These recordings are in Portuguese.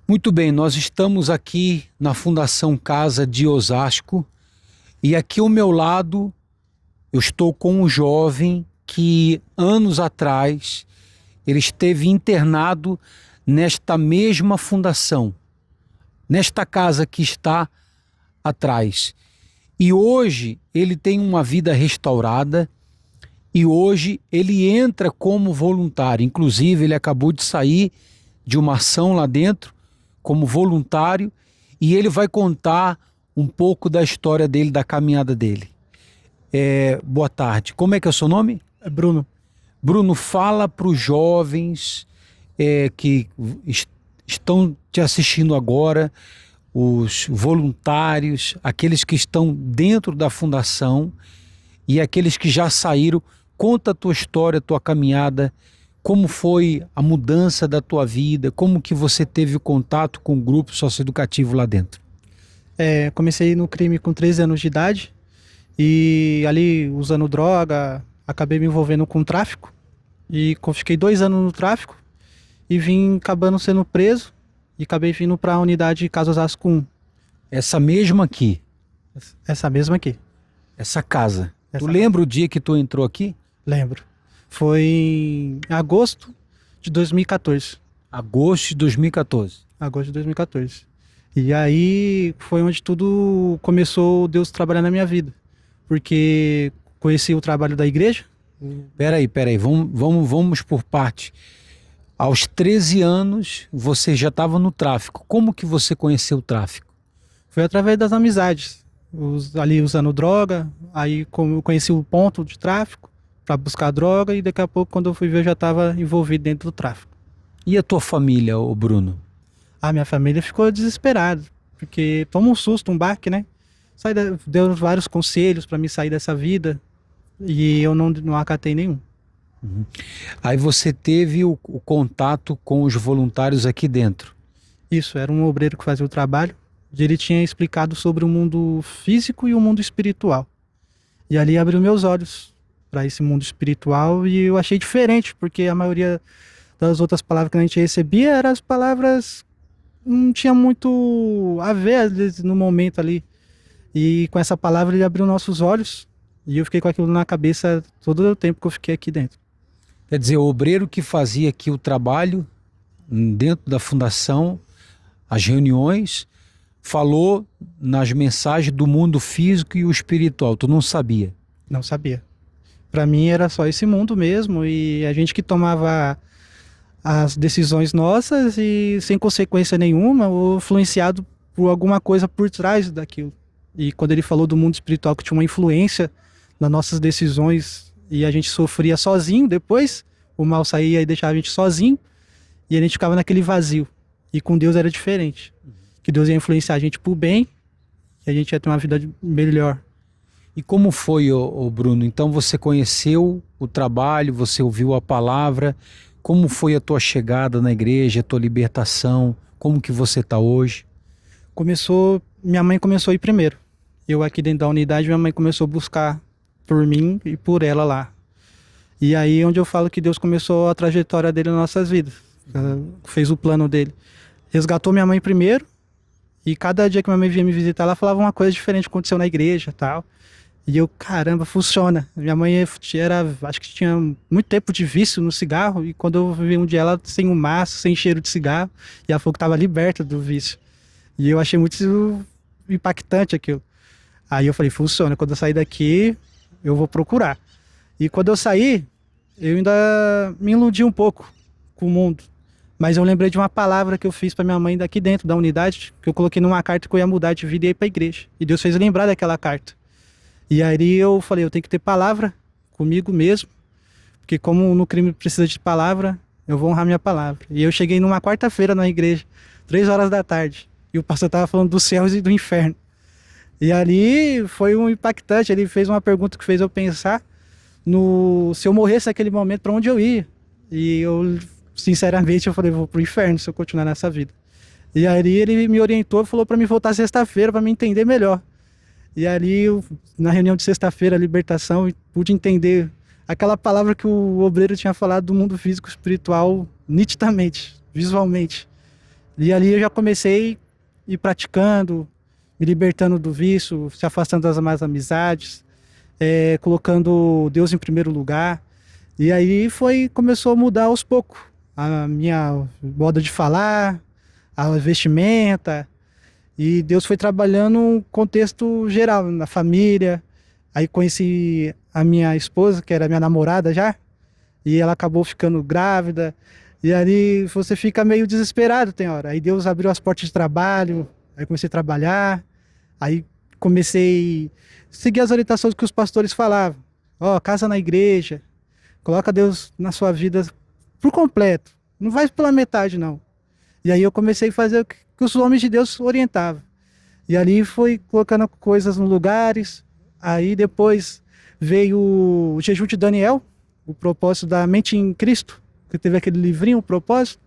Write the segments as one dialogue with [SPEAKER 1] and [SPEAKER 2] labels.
[SPEAKER 1] Muito bem, nós estamos aqui na Fundação Casa de Osasco e aqui ao meu lado eu estou com um jovem que anos atrás ele esteve internado nesta mesma fundação, nesta casa que está atrás. E hoje ele tem uma vida restaurada e hoje ele entra como voluntário. Inclusive ele acabou de sair de uma ação lá dentro como voluntário e ele vai contar um pouco da história dele, da caminhada dele. Boa tarde. Como é que é o seu nome?
[SPEAKER 2] É Bruno.
[SPEAKER 1] Bruno, fala para os jovens que estão te assistindo agora, os voluntários, aqueles que estão dentro da fundação e aqueles que já saíram. Conta a tua história, a tua caminhada, como foi a mudança da tua vida, como que você teve contato com o grupo socioeducativo lá dentro.
[SPEAKER 2] Comecei no crime com 13 anos de idade e ali usando droga, acabei me envolvendo com tráfico e fiquei 2 anos no tráfico e vim acabando sendo preso e acabei vindo para a unidade Casa Osasco 1.
[SPEAKER 1] Essa mesma aqui,
[SPEAKER 2] Essa mesma aqui.
[SPEAKER 1] essa casa. Tu
[SPEAKER 2] Essa
[SPEAKER 1] lembra o dia que tu entrou aqui?
[SPEAKER 2] Lembro. Foi em agosto de 2014.
[SPEAKER 1] Agosto de 2014.
[SPEAKER 2] Agosto de 2014. E aí foi onde tudo começou, Deus trabalhar na minha vida. Porque conheci o trabalho da igreja.
[SPEAKER 1] Peraí, vamos por parte. Aos 13 anos você já estava no tráfico. Como que você conheceu o tráfico?
[SPEAKER 2] Foi através das amizades. Ali usando droga, aí como eu conheci o ponto de tráfico para buscar droga e daqui a pouco quando eu fui ver eu já estava envolvido dentro do tráfico.
[SPEAKER 1] E a tua família, ô Bruno?
[SPEAKER 2] A minha família ficou desesperada, porque toma um susto, um baque, né? Deu vários conselhos para me sair dessa vida e eu não acatei nenhum.
[SPEAKER 1] Uhum. Aí você teve o contato com os voluntários aqui dentro.
[SPEAKER 2] Isso, era um obreiro que fazia o trabalho. Ele tinha explicado sobre o mundo físico e o mundo espiritual. E ali abriu meus olhos para esse mundo espiritual e eu achei diferente, porque a maioria das outras palavras que a gente recebia eram as palavras não tinha muito a ver às vezes, no momento ali. E com essa palavra ele abriu nossos olhos e eu fiquei com aquilo na cabeça todo o tempo que eu fiquei aqui dentro.
[SPEAKER 1] Quer dizer, o obreiro que fazia aqui o trabalho dentro da fundação, as reuniões, falou nas mensagens do mundo físico e o espiritual. Tu não sabia?
[SPEAKER 2] Não sabia. Para mim era só esse mundo mesmo e a gente que tomava as decisões nossas e sem consequência nenhuma ou influenciado por alguma coisa por trás daquilo. E quando ele falou do mundo espiritual que tinha uma influência nas nossas decisões e a gente sofria sozinho depois, o mal saía e deixava a gente sozinho e a gente ficava naquele vazio. E com Deus era diferente. Que Deus ia influenciar a gente pro bem e a gente ia ter uma vida melhor.
[SPEAKER 1] E como foi, ô Bruno? Então você conheceu o trabalho, você ouviu a palavra. Como foi a tua chegada na igreja, a tua libertação? Como que você está hoje?
[SPEAKER 2] Minha mãe começou a ir primeiro. Eu aqui dentro da unidade, minha mãe começou a buscar por mim e por ela lá. E aí onde eu falo que Deus começou a trajetória dele nas nossas vidas. Fez o plano dele. Resgatou minha mãe primeiro. E cada dia que minha mãe vinha me visitar, ela falava uma coisa diferente que aconteceu na igreja e tal. E eu, caramba, funciona. Minha mãe acho que tinha muito tempo de vício no cigarro. E quando eu vi um dia ela sem um maço, sem cheiro de cigarro, e ela falou que estava liberta do vício. E eu achei muito impactante aquilo. Aí eu falei, funciona. Quando eu sair daqui, eu vou procurar. E quando eu saí, eu ainda me iludi um pouco com o mundo. Mas eu lembrei de uma palavra que eu fiz para minha mãe daqui dentro da unidade, que eu coloquei numa carta que eu ia mudar de vida e ir para a igreja. E Deus fez lembrar daquela carta. E aí eu falei, eu tenho que ter palavra comigo mesmo, porque como no crime precisa de palavra, eu vou honrar minha palavra. E eu cheguei numa quarta-feira na igreja, 3 horas da tarde, e o pastor estava falando dos céus e do inferno. E ali foi um impactante, ele fez uma pergunta que fez eu pensar se eu morresse naquele momento, para onde eu ia. E eu, sinceramente, eu falei, vou pro inferno se eu continuar nessa vida. E aí ele me orientou e falou para mim voltar sexta-feira para me entender melhor. E ali, na reunião de sexta-feira, a libertação, eu pude entender aquela palavra que o obreiro tinha falado do mundo físico e espiritual nitidamente, visualmente. E ali eu já comecei a ir praticando, me libertando do vício, se afastando das más amizades, colocando Deus em primeiro lugar. E aí começou a mudar aos poucos. A minha modo de falar, a vestimenta. E Deus foi trabalhando um contexto geral, na família. Aí conheci a minha esposa, que era minha namorada já. E ela acabou ficando grávida. E aí você fica meio desesperado, tem hora. Aí Deus abriu as portas de trabalho, aí comecei a trabalhar, aí comecei a seguir as orientações que os pastores falavam. Ó, casa na igreja, coloca Deus na sua vida por completo, não vai pela metade não. E aí eu comecei a fazer o que os homens de Deus orientavam. E ali foi colocando coisas nos lugares, aí depois veio o jejum de Daniel, o propósito da mente em Cristo, que teve aquele livrinho, o propósito,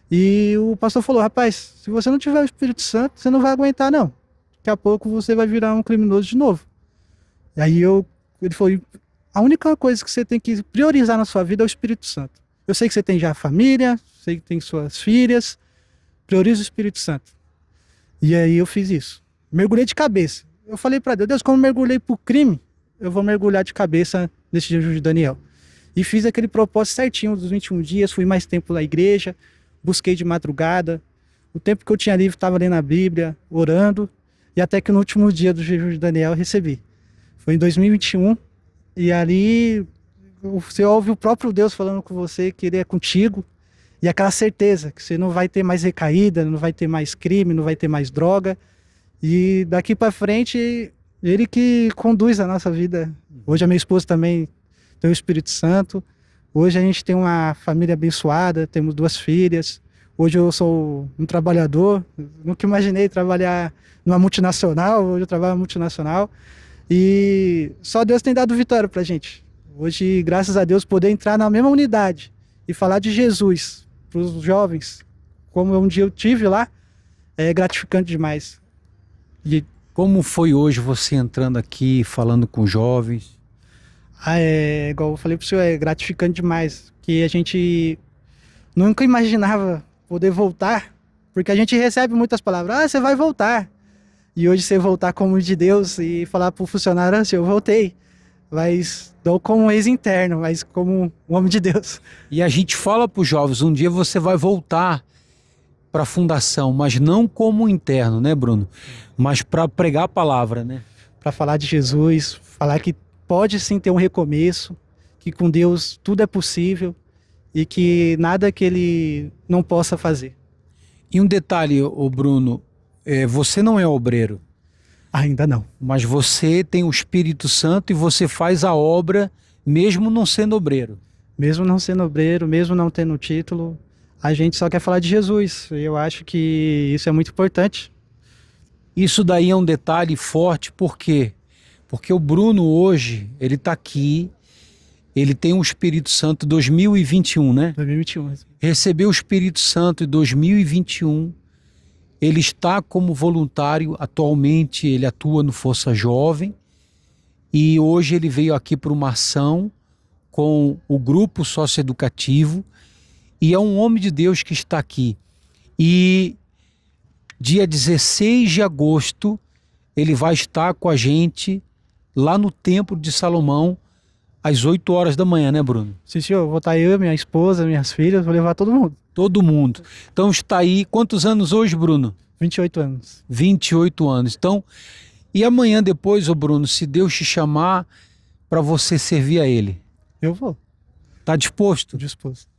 [SPEAKER 2] e o pastor falou, rapaz, se você não tiver o Espírito Santo, você não vai aguentar não, daqui a pouco você vai virar um criminoso de novo. E aí ele falou, a única coisa que você tem que priorizar na sua vida é o Espírito Santo. Eu sei que você tem já família, sei que tem suas filhas, prioriza o Espírito Santo. E aí eu fiz isso, mergulhei de cabeça. Eu falei para Deus, como eu mergulhei pro crime, eu vou mergulhar de cabeça nesse jejum de Daniel. E fiz aquele propósito certinho dos 21 dias, fui mais tempo na igreja, busquei de madrugada. O tempo que eu tinha livre, estava lendo a Bíblia, orando, e até que no último dia do jejum de Daniel eu recebi. Foi em 2021, e ali você ouve o próprio Deus falando com você que Ele é contigo, e aquela certeza que você não vai ter mais recaída, não vai ter mais crime, não vai ter mais droga. E daqui para frente, Ele que conduz a nossa vida. Hoje a minha esposa também tem o Espírito Santo. Hoje a gente tem uma família abençoada, temos 2 filhas. Hoje eu sou um trabalhador, nunca imaginei trabalhar numa multinacional, hoje eu trabalho numa multinacional. E só Deus tem dado vitória pra gente. Hoje, graças a Deus, poder entrar na mesma unidade e falar de Jesus para os jovens, como um dia eu tive lá, é gratificante demais.
[SPEAKER 1] E como foi hoje você entrando aqui, falando com jovens?
[SPEAKER 2] Igual eu falei pro senhor, é gratificante demais, que a gente nunca imaginava poder voltar, porque a gente recebe muitas palavras, você vai voltar. E hoje você voltar como de Deus e falar pro funcionário, assim, eu voltei, mas não como um ex-interno, mas como um homem de Deus.
[SPEAKER 1] E a gente fala pros jovens, um dia você vai voltar para a fundação, mas não como interno, né, Bruno? Mas para pregar a palavra, né?
[SPEAKER 2] Para falar de Jesus, falar que pode sim ter um recomeço, que com Deus tudo é possível e que nada que Ele não possa fazer.
[SPEAKER 1] E um detalhe, ô Bruno, você não é obreiro.
[SPEAKER 2] Ainda não.
[SPEAKER 1] Mas você tem o Espírito Santo e você faz a obra mesmo não sendo obreiro.
[SPEAKER 2] Mesmo não sendo obreiro, mesmo não tendo título, a gente só quer falar de Jesus. E eu acho que isso é muito importante.
[SPEAKER 1] Isso daí é um detalhe forte, por quê? Porque o Bruno hoje, ele está aqui, ele tem o Espírito Santo 2021, né?
[SPEAKER 2] 2021.
[SPEAKER 1] Recebeu o Espírito Santo em 2021, ele está como voluntário, atualmente ele atua no Força Jovem, e hoje ele veio aqui para uma ação com o grupo socioeducativo, e é um homem de Deus que está aqui. E dia 16 de agosto, ele vai estar com a gente lá no Templo de Salomão, às 8 horas da manhã, né, Bruno?
[SPEAKER 2] Sim, senhor. Vou estar eu, minha esposa, minhas filhas, vou levar todo mundo.
[SPEAKER 1] Todo mundo. Então está aí. Quantos anos hoje, Bruno?
[SPEAKER 2] 28 anos.
[SPEAKER 1] 28 anos. Então, e amanhã depois, ô Bruno, se Deus te chamar para você servir a Ele?
[SPEAKER 2] Eu vou.
[SPEAKER 1] Tá disposto?
[SPEAKER 2] Disposto.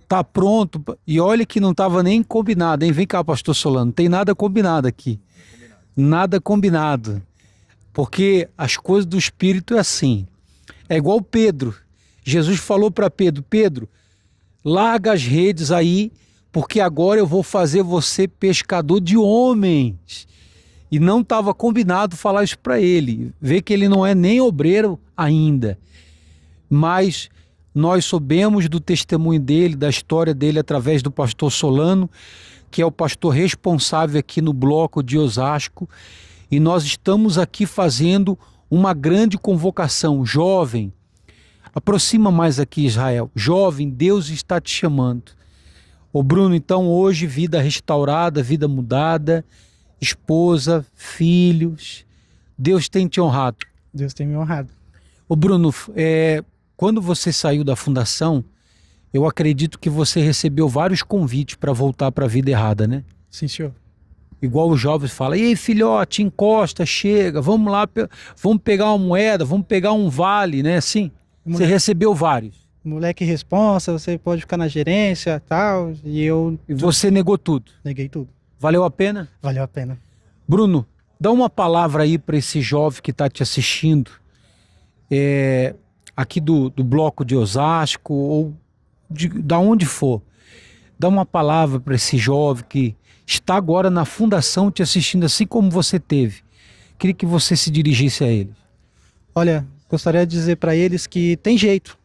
[SPEAKER 1] Tá pronto. E olha que não estava nem combinado, hein? Vem cá, pastor Solano. Não tem nada combinado aqui. Nada combinado. Porque as coisas do Espírito é assim. É igual Pedro. Jesus falou para Pedro, Pedro, larga as redes aí, porque agora eu vou fazer você pescador de homens. E não estava combinado falar isso para ele. Vê que ele não é nem obreiro ainda. Mas nós soubemos do testemunho dele, da história dele, através do pastor Solano, que é o pastor responsável aqui no bloco de Osasco. E nós estamos aqui fazendo uma grande convocação. Jovem, aproxima mais aqui, Israel. Jovem, Deus está te chamando. Ô Bruno, então hoje vida restaurada, vida mudada, esposa, filhos, Deus tem te honrado.
[SPEAKER 2] Deus tem me honrado.
[SPEAKER 1] Ô Bruno, quando você saiu da fundação, eu acredito que você recebeu vários convites para voltar para a vida errada, né?
[SPEAKER 2] Sim, senhor.
[SPEAKER 1] Igual os jovens falam, ei filhote, encosta, chega, vamos lá, vamos pegar uma moeda, vamos pegar um vale, né? Assim, você recebeu vários.
[SPEAKER 2] Moleque responsa, você pode ficar na gerência, tal, e
[SPEAKER 1] você negou tudo.
[SPEAKER 2] Neguei tudo.
[SPEAKER 1] Valeu a pena?
[SPEAKER 2] Valeu a pena.
[SPEAKER 1] Bruno, dá uma palavra aí para esse jovem que está te assistindo, aqui do bloco de Osasco, ou da onde for. Dá uma palavra para esse jovem que está agora na fundação te assistindo, assim como você teve. Queria que você se dirigisse a eles.
[SPEAKER 2] Olha, gostaria de dizer para eles que tem jeito.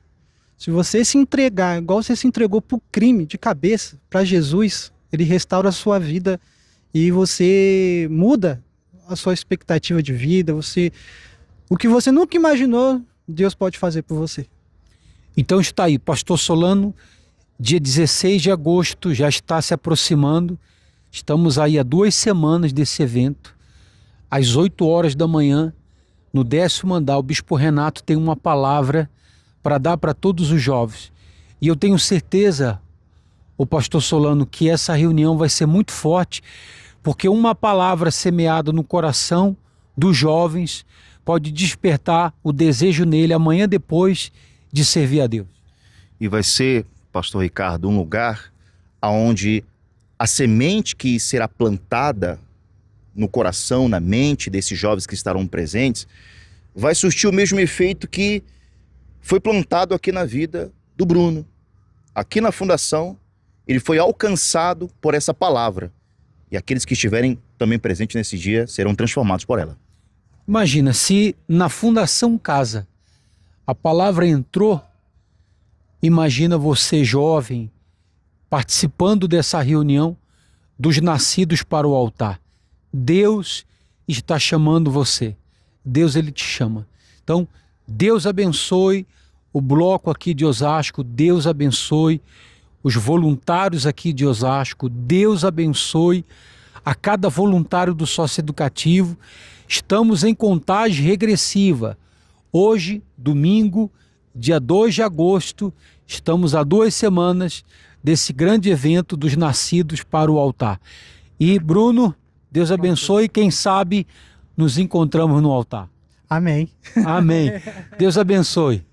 [SPEAKER 2] Se você se entregar, igual você se entregou pro crime de cabeça, para Jesus, ele restaura a sua vida e você muda a sua expectativa de vida. O que você nunca imaginou, Deus pode fazer por você.
[SPEAKER 1] Então está aí, Pastor Solano, dia 16 de agosto, já está se aproximando. Estamos aí há 2 semanas desse evento. Às 8 horas da manhã, no 10º andar, o Bispo Renato tem uma palavra para dar para todos os jovens. E eu tenho certeza, o Pastor Solano, que essa reunião vai ser muito forte, porque uma palavra semeada no coração dos jovens pode despertar o desejo nele amanhã depois de servir a Deus.
[SPEAKER 3] E vai ser, Pastor Ricardo, um lugar onde a semente que será plantada no coração, na mente desses jovens que estarão presentes, vai surtir o mesmo efeito que foi plantado aqui na vida do Bruno. Aqui na fundação, ele foi alcançado por essa palavra. E aqueles que estiverem também presentes nesse dia serão transformados por ela.
[SPEAKER 1] Imagina, se na Fundação Casa a palavra entrou, imagina você jovem participando dessa reunião dos nascidos para o altar. Deus está chamando você. Deus, ele te chama. Então, Deus abençoe o bloco aqui de Osasco. Deus abençoe os voluntários aqui de Osasco. Deus abençoe a cada voluntário do socioeducativo. Estamos em contagem regressiva. Hoje, domingo, dia 2 de agosto, estamos há 2 semanas desse grande evento dos nascidos para o altar. E Bruno, Deus abençoe, quem sabe nos encontramos no altar.
[SPEAKER 2] Amém.
[SPEAKER 1] Amém. Deus abençoe.